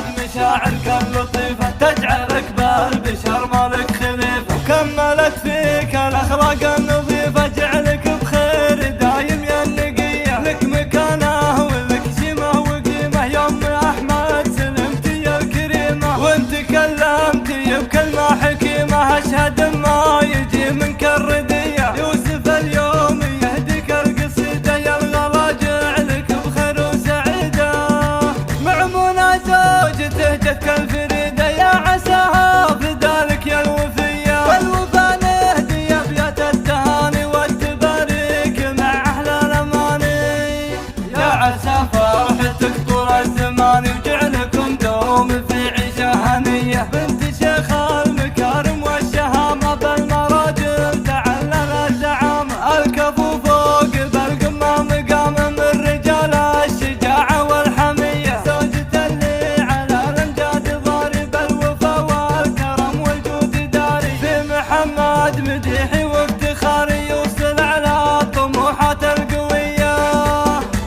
محمد مشاعرك اللطيفة تجعلك بالبشر مالك خليفة، وكملت فيك الأخلاق النظيفة جعلك بخير دايم يا النقية، لك مكانه ولك سمة وقيمة يا أم أحمد سلمتي يا الكريمة، وانت كلمتي بكلمة حكيمة أشهد ما يجي منك الردية، يوسف اليوم يهديك القصيدة يا الغلا جعلك بخير وسعيدة، مع منى زوجته جتك الفريدة يا عساها فدالك يا الوفية، والوفا نهدي أبيات التهاني والتباريك مع أهل الأماني، يا عسى فرحتك طول الزمان وجعلكم دوم في عيشة هنية، بنت شيخ المكارم والشهامة بالمراجل تعلل الزعامة، الكفو فوق بالقمة مقام من رجال الشجاعة والحمية، زوجة اللي على الامجاد ضارب الوفا والكرم والجود داري، في محمد مديحي وافتخاري يوصل على الطموحات القوية،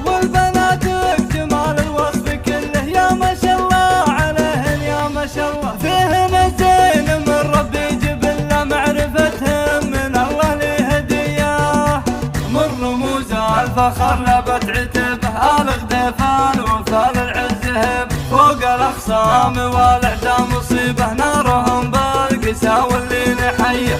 والبناتك جمال الوصف كله يا ما شاء الله عليهن يا ما شاء الله، فيهن زين من ربي جبلة معرفتهم من الله لي هدية، من رموز الفخر لبت عتبه الغديفان وفال العز هب، فوق الاخصام والاعداء مصيبه نارهم بالقسا واللي نحيه،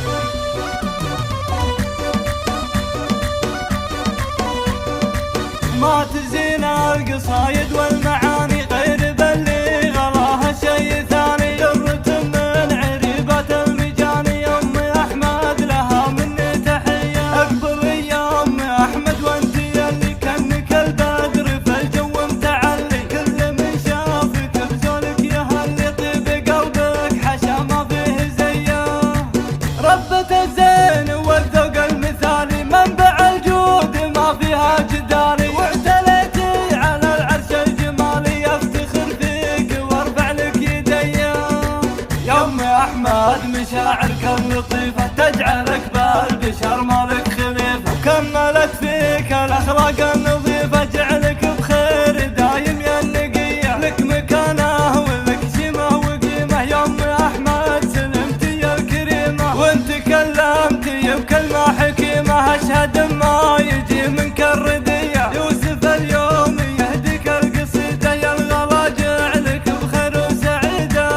ما تزين القصايد والمعاني غير باللي غلاها شي ثاني، درة من عريبة المجاني يا أم أحمد لها مني تحية، اقبلي يا أم أحمد وانت يلي كأنك البدر في الجو متعلي، كل من شافك بزولك يهلي طيب قلبك حشا ما فيه زيه، ربة الزين والذوق المثالي منبع الجود ما فيها جداري، واعتليتي على العرش الجمالي يفتخر فيك وارفع لك يدي، يا أم أحمد مشاعرك اللطيفة تجعلك بالبشر مالك خليفة، وكملت فيك الأخلاق النظيفة جعلك بخير دايم يا النقية، لك مكانه ولك سمة وقيمة يا أم أحمد سلمتي يا الكريمة، وانت كلمتي بكلمة حكيمة أشهد ما يجي منك الردية، يوسف اليوم يهديك القصيدة يا الغلا جعلك بخير وسعيدة،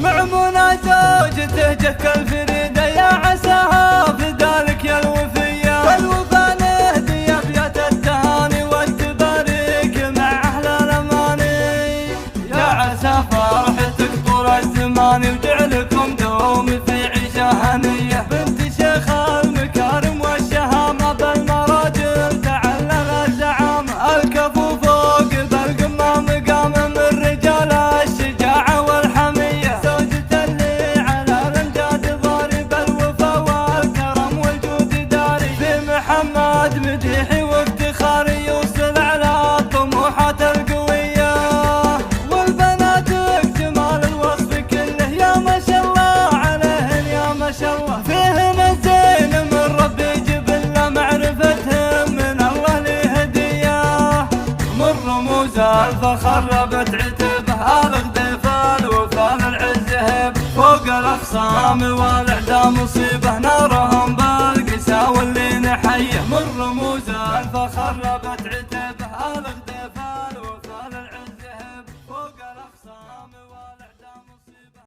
مع منى زوجته جتك الفريدة يا عساها فدالك يا الوفية، والوفا نهدي أبيات التهاني والتباريك مع أهل الأماني، يا عسى فرحتك طول الزمان وجعلكم دوم في عيشة هنية، بنت شيخ المكارم والشهامة بالمراجل تعلل الزعامة، الكفو فوق بالقمة مقام من رجال الشجاعة والحمية، زوجة اللي على الامجاد ضارب الوفا والكرم والجود داري، في محمد مديحي وافتخاري يوصل على الطموحات القوية، والبناتك جمال الوصف كله يا ما شاء الله عليهن يا ما شاء الله، فيهن زين من ربي جبلة معرفتهم من الله لي هدية، من رموز الفخر لبت عتبه الغديفان وفال العز هب، فوق الاخصام والاعداء مصيبه نارهم بالقسا واللي نحيه، من رموز الفخر لبت عتبه